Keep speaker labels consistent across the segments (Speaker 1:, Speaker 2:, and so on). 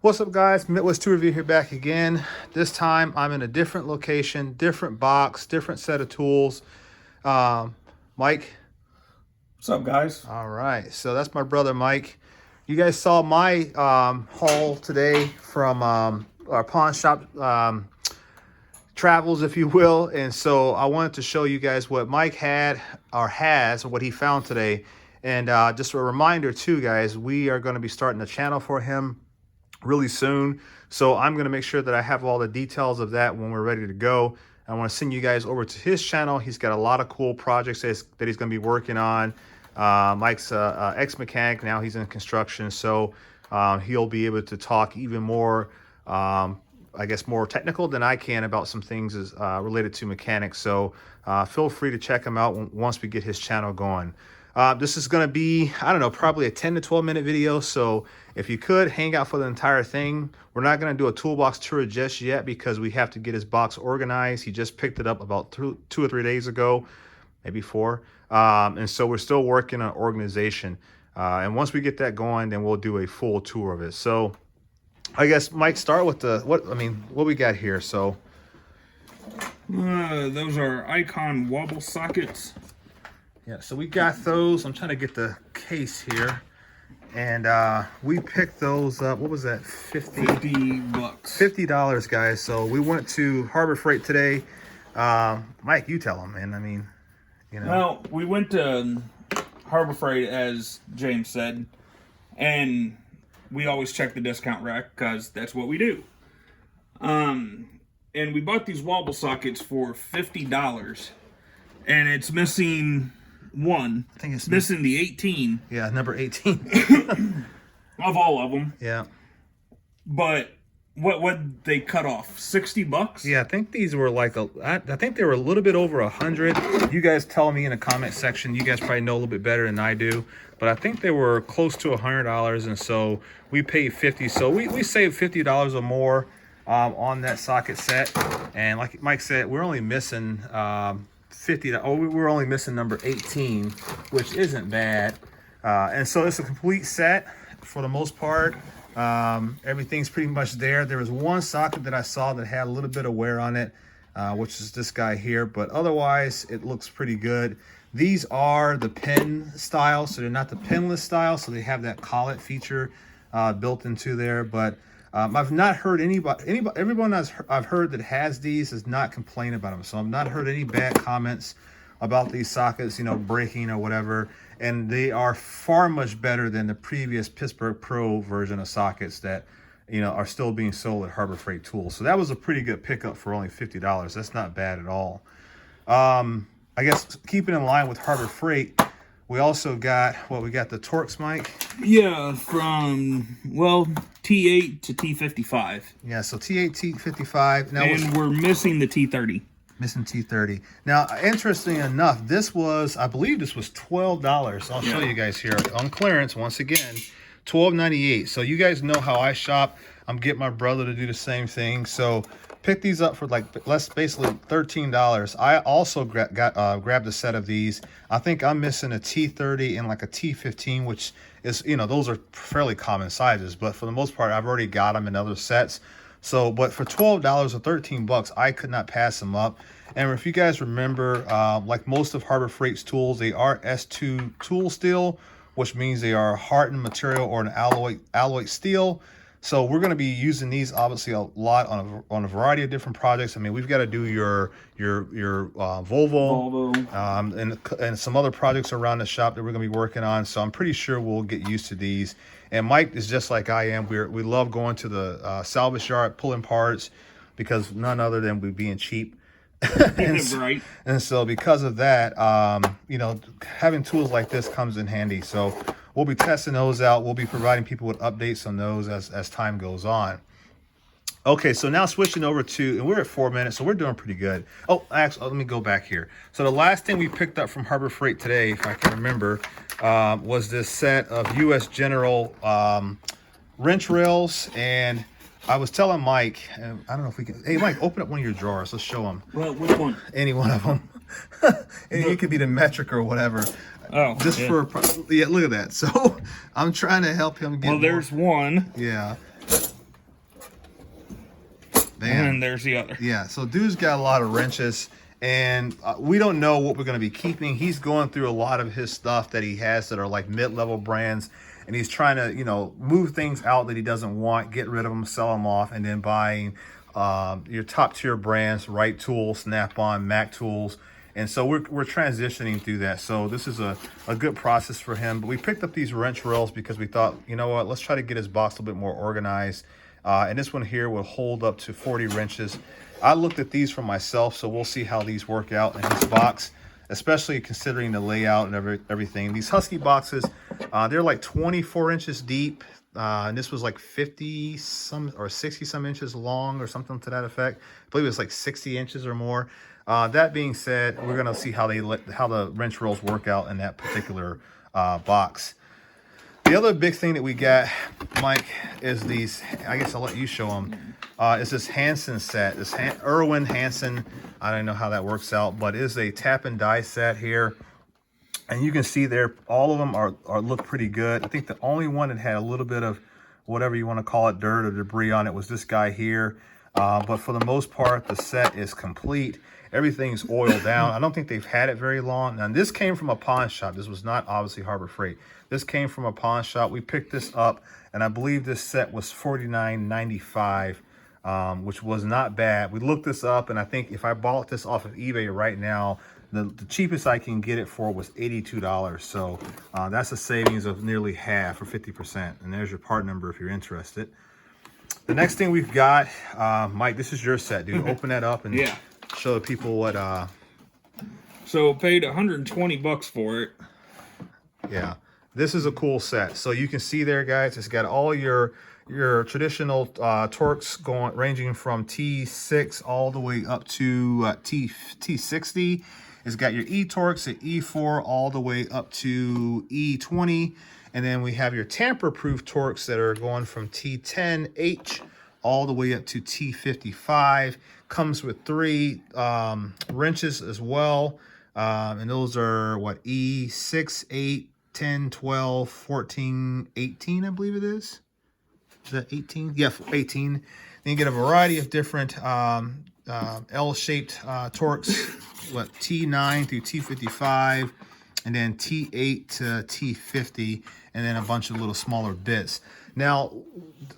Speaker 1: What's up, guys? Midwest Tour Review here, back again. This time I'm in a different location, different box, different set of tools. Mike.
Speaker 2: What's up, guys?
Speaker 1: All right, so that's my brother Mike. You guys saw my haul today from our pawn shop travels, if you will, and so I wanted to show you guys what Mike had or has, or what he found today. And just a reminder too, guys, we are going to be starting a channel for him really soon, so I'm going to make sure that I have all the details of that when we're ready to go. I want to send you guys over to his channel. He's got a lot of cool projects that he's going to be working on. Mike's ex-mechanic, now he's in construction, so he'll be able to talk even more, I guess, more technical than I can about some things related to mechanics. So feel free to check him out once we get his channel going. This is going to be, I don't know, probably a 10 to 12 minute video. So if you could hang out for the entire thing. We're not going to do a toolbox tour just yet because we have to get his box organized. He just picked it up about 2 or 3 days ago, maybe 4. And so we're still working on organization. And once we get that going, then we'll do a full tour of it. So I guess, Mike, start with what we got here. So
Speaker 2: those are Icon Wobble Sockets.
Speaker 1: Yeah, so we got those. I'm trying to get the case here. And we picked those up. What was that?
Speaker 2: $50.
Speaker 1: $50, guys. So we went to Harbor Freight today. Mike, you tell them, man. I mean, you know.
Speaker 2: Well, we went to Harbor Freight, as James said, and we always check the discount rack because that's what we do. And we bought these wobble sockets for $50, and it's missing one.
Speaker 1: I think it's
Speaker 2: missing the 18.
Speaker 1: Yeah, number 18
Speaker 2: of all of them.
Speaker 1: Yeah.
Speaker 2: But what they cut off? $60?
Speaker 1: Yeah, I think these were like I think they were a little bit over 100. You guys tell me in the comment section. You guys probably know a little bit better than I do, but I think they were close to $100, and so we paid 50. So we saved $50 or more on that socket set. And like Mike said, we're only missing 50. Oh, we're only missing number 18, which isn't bad. And so it's a complete set for the most part. Everything's pretty much there. There was one socket that I saw that had a little bit of wear on it, which is this guy here, but otherwise it looks pretty good. These are the pin style, so they're not the pinless style, so they have that collet feature built into there. But I've not heard everyone I've heard that has these does not complain about them. So I've not heard any bad comments about these sockets, you know, breaking or whatever. And they are far much better than the previous Pittsburgh Pro version of sockets that, you know, are still being sold at Harbor Freight Tools. So that was a pretty good pickup for only $50. That's not bad at all. I guess keeping in line with Harbor Freight, we also got, we got the Torx, Mike?
Speaker 2: Yeah, from, well, T8 to T55.
Speaker 1: Yeah, so T8, T55. Now,
Speaker 2: and we're missing the T30.
Speaker 1: Missing T30. Now, interesting enough, I believe this was $12. I'll show you guys here on clearance once again, $12.98. So you guys know how I shop. I'm getting my brother to do the same thing. So pick these up for basically $13. I also grabbed a set of these. I think I'm missing a T30 and like a T15, which is, you know, those are fairly common sizes, but for the most part, I've already got them in other sets. So, but for $12 or 13 bucks, I could not pass them up. And if you guys remember, like most of Harbor Freight's tools, they are S2 tool steel, which means they are a hardened material or an alloy steel. So we're going to be using these obviously a lot on a variety of different projects. I mean, we've got to do your Volvo. And some other projects around the shop that we're going to be working on. So I'm pretty sure we'll get used to these. And Mike is just like I am. We love going to the salvage yard, pulling parts, because none other than we being cheap.
Speaker 2: Right.
Speaker 1: And so because of that, you know, having tools like this comes in handy. So we'll be testing those out. We'll be providing people with updates on those as time goes on. Okay, so now switching over to, and we're at 4 minutes, so we're doing pretty good. Oh, actually, let me go back here. So the last thing we picked up from Harbor Freight today, if I can remember, was this set of U.S. General wrench rails. And I was telling Mike, and I don't know if we can, hey, Mike, open up one of your drawers. Let's show him.
Speaker 2: Well, which one?
Speaker 1: Any one of them. And it could be the metric or whatever.
Speaker 2: Oh,
Speaker 1: just
Speaker 2: yeah.
Speaker 1: Yeah, look at that. So I'm trying to help him get
Speaker 2: there's one.
Speaker 1: Yeah.
Speaker 2: And then there's the other.
Speaker 1: Yeah, so dude's got a lot of wrenches, and we don't know what we're going to be keeping. He's going through a lot of his stuff that he has that are like mid-level brands, and he's trying to, move things out that he doesn't want, get rid of them, sell them off, and then buying your top-tier brands, Right Tools, Snap-on, Mac Tools. And so we're transitioning through that. So this is a good process for him. But we picked up these wrench rails because we thought, you know what, let's try to get his box a little bit more organized. And this one here will hold up to 40 wrenches. I looked at these for myself, so we'll see how these work out in his box, especially considering the layout and everything. These Husky boxes, they're like 24 inches deep. And this was like 50 some or 60 some inches long or something to that effect. I believe it was like 60 inches or more. That being said, we're going to see how the wrench rolls work out in that particular box. The other big thing that we got, Mike, is these, I guess I'll let you show them, is this Hansen set. This Irwin Hansen, I don't know how that works out, but it is a tap and die set here. And you can see there, all of them look pretty good. I think the only one that had a little bit of whatever you want to call it, dirt or debris on it, was this guy here. But for the most part, the set is complete. Everything's oiled down. I don't think they've had it very long. Now, this came from a pawn shop. This was not obviously Harbor Freight. This came from a pawn shop. We picked this up, and I believe this set was $49.95, which was not bad. We looked this up, and I think if I bought this off of eBay right now, the cheapest I can get it for was $82. So that's a savings of nearly half, or 50%. And there's your part number if you're interested. The next thing we've got, Mike, this is your set, dude. Open that up and show the people what.
Speaker 2: So paid $120 for it.
Speaker 1: Yeah, this is a cool set. So you can see there, guys, it's got all your traditional torques ranging from T6 all the way up to T60. It's got your E-torques at E4 all the way up to E20. And then we have your tamper-proof torques that are going from T10H all the way up to T55. Comes with 3 wrenches as well. And those are, what, E6, 8, 10, 12, 14, 18, I believe it is. Is that 18? Yeah, 18. Then you get a variety of different L-shaped torques. What, T9 through T55, and then T8 to T50, and then a bunch of little smaller bits. Now,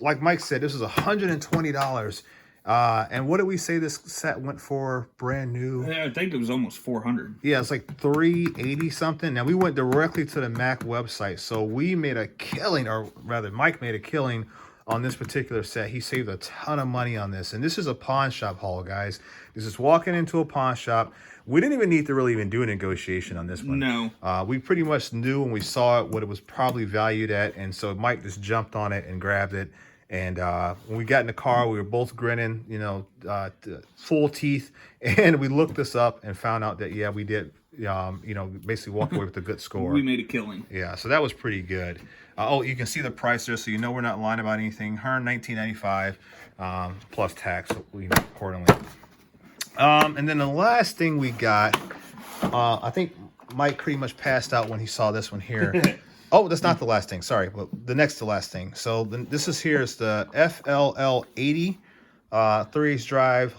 Speaker 1: like Mike said, this is $120. And what did we say this set went for brand new?
Speaker 2: I think it was almost $400.
Speaker 1: Yeah, it's like $380 something. Now, we went directly to the Mac website, so we made a killing, or rather, Mike made a killing on this particular set. He saved a ton of money on this. And this is a pawn shop haul, guys. This is walking into a pawn shop. We didn't even need to really even do a negotiation on this one.
Speaker 2: No.
Speaker 1: We pretty much knew when we saw it what it was probably valued at. And so Mike just jumped on it and grabbed it. And when we got in the car, we were both grinning, full teeth. And we looked this up and found out that, yeah, we did, basically walk away with a good score.
Speaker 2: We made a killing.
Speaker 1: Yeah, so that was pretty good. You can see the price there, so you know we're not lying about anything. $119.95 plus tax, accordingly. And then the last thing we got, I think Mike pretty much passed out when he saw this one here. Oh, that's not the last thing. Sorry, but the next to last thing. So this is the FLL80 3/8 drive,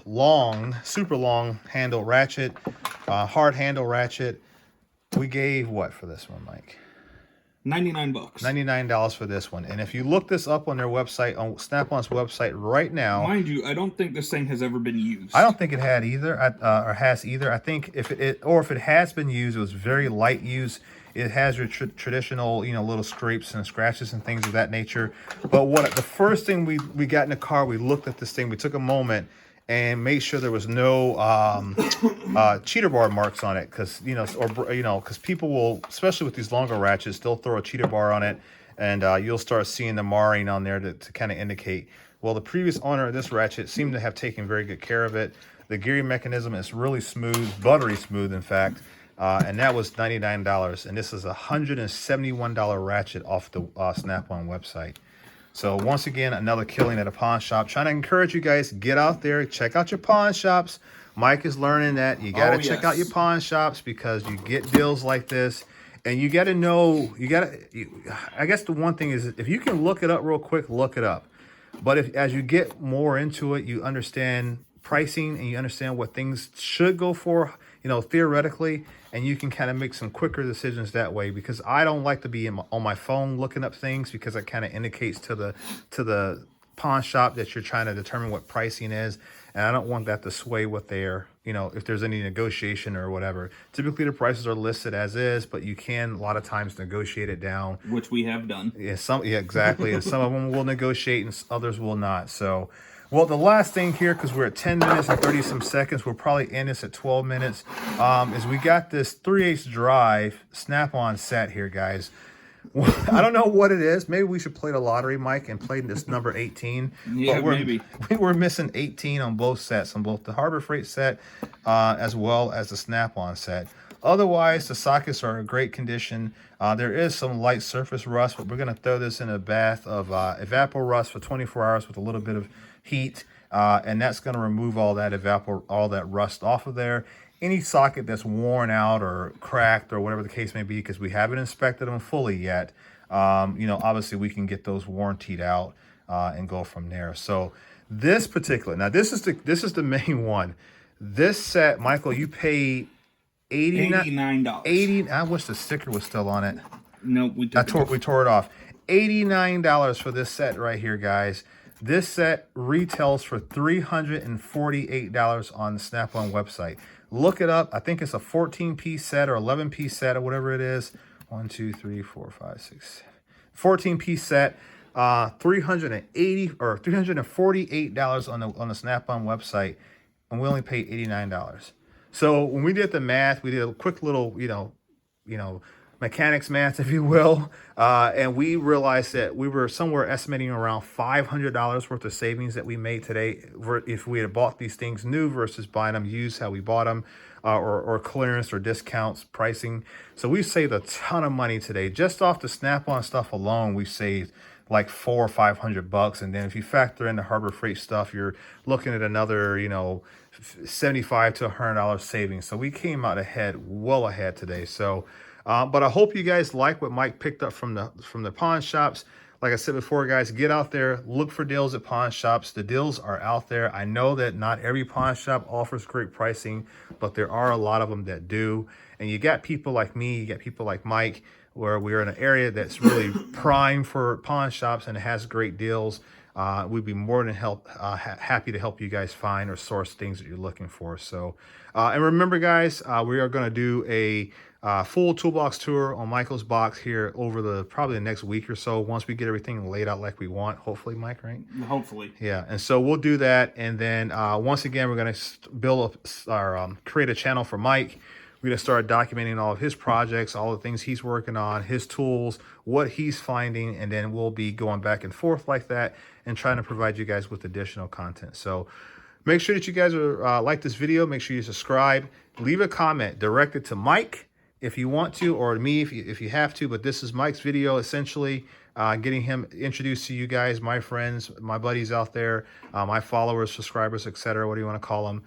Speaker 1: super long handle ratchet, hard handle ratchet. We gave what for this one, Mike?
Speaker 2: $99.
Speaker 1: $99 for this one. And if you look this up on their website, on Snap-on's website right now,
Speaker 2: mind you, I don't think this thing has ever been used.
Speaker 1: I don't think it had either, or has either. I think if it has been used, it was very light use. It has your traditional, little scrapes and scratches and things of that nature. But the first thing we got in the car, we looked at this thing. We took a moment and made sure there was no cheater bar marks on it, because because people will, especially with these longer ratchets, they'll throw a cheater bar on it, and you'll start seeing the marring on there to kind of indicate. Well, the previous owner of this ratchet seemed to have taken very good care of it. The gearing mechanism is really smooth, buttery smooth, in fact. And that was $99, and this is a $171 ratchet off the Snap-on website. So once again, another killing at a pawn shop. Trying to encourage you guys, get out there, check out your pawn shops. Mike is learning that you got to check out your pawn shops, because you get deals like this, and you got to know. I guess the one thing is, if you can look it up real quick, look it up. But as you get more into it, you understand pricing and you understand what things should go for, theoretically, and you can kind of make some quicker decisions that way. Because I don't like to be on my phone looking up things, because it kind of indicates to the pawn shop that you're trying to determine what pricing is, and I don't want that to sway what they're, if there's any negotiation or whatever. Typically the prices are listed as is, but you can a lot of times negotiate it down,
Speaker 2: which we have done.
Speaker 1: Yeah, exactly. And some of them will negotiate and others will not. So, well, the last thing here, because we're at 10 minutes and 30 some seconds, we'll probably end this at 12 minutes, is we got this 3/8 drive snap-on set here, guys. I don't know what it is. Maybe we should play the lottery, Mike, and play this number 18.
Speaker 2: Yeah, maybe.
Speaker 1: We're missing 18 on both sets, on both the Harbor Freight set as well as the Snap-on set. Otherwise, the sockets are in great condition. There is some light surface rust, but we're going to throw this in a bath of evapor rust for 24 hours with a little bit of heat, and that's going to remove all that rust off of there. Any socket that's worn out or cracked or whatever the case may be, because we haven't inspected them fully yet, obviously we can get those warrantied out and go from there. So this particular, now this is the main one. This set, Michael, you paid
Speaker 2: $89.
Speaker 1: 80. I wish the sticker was still on it.
Speaker 2: No, we
Speaker 1: tore it off. $89 for this set right here, guys. This set retails for $348 on the Snap-on website. Look it up. I think it's a 14-piece set or 11-piece set or whatever it is. 1, 2, 3, 4, 5, 6, 14-piece set. $380 or $348 on the Snap-on website, and we only paid $89. So when we did the math, we did a quick little, mechanics math, if you will, and we realized that we were somewhere estimating around $500 worth of savings that we made today if we had bought these things new versus buying them used, how we bought them, or clearance or discounts pricing. So we saved a ton of money today just off the Snap-on stuff alone. We saved like $400 or $500, and then if you factor in the Harbor Freight stuff, you're looking at another, $75 to $100 savings. So we came out well ahead today. So, but I hope you guys like what Mike picked up from the pawn shops. Like I said before, guys, get out there, look for deals at pawn shops. The deals are out there. I know that not every pawn shop offers great pricing, but there are a lot of them that do. And you got people like me, you got people like Mike, where we're in an area that's really prime for pawn shops and it has great deals. We'd be more than happy to help you guys find or source things that you're looking for. So, and remember, guys, we are going to do a full toolbox tour on Michael's box here over probably the next week or so, once we get everything laid out like we want. Hopefully, Mike, right?
Speaker 2: Hopefully.
Speaker 1: Yeah, and so we'll do that, and then once again, we're going to create a channel for Mike. We're going to start documenting all of his projects, all the things he's working on, his tools, what he's finding, and then we'll be going back and forth like that and trying to provide you guys with additional content. So make sure that you guys are like this video. Make sure you subscribe. Leave a comment directed to Mike if you want to, or me if you have to. But this is Mike's video, essentially getting him introduced to you guys, my friends, my buddies out there, my followers, subscribers, etc. What do you want to call them?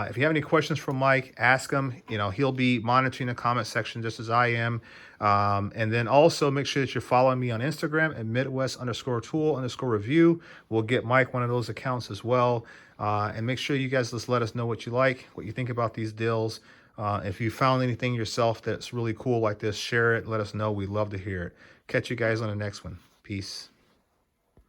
Speaker 1: If you have any questions for Mike, ask him. He'll be monitoring the comment section just as I am. And then also make sure that you're following me on Instagram at Midwest_tool_review. We'll get Mike one of those accounts as well. And make sure you guys just let us know what you like, what you think about these deals. If you found anything yourself that's really cool like this, share it. Let us know. We'd love to hear it. Catch you guys on the next one. Peace.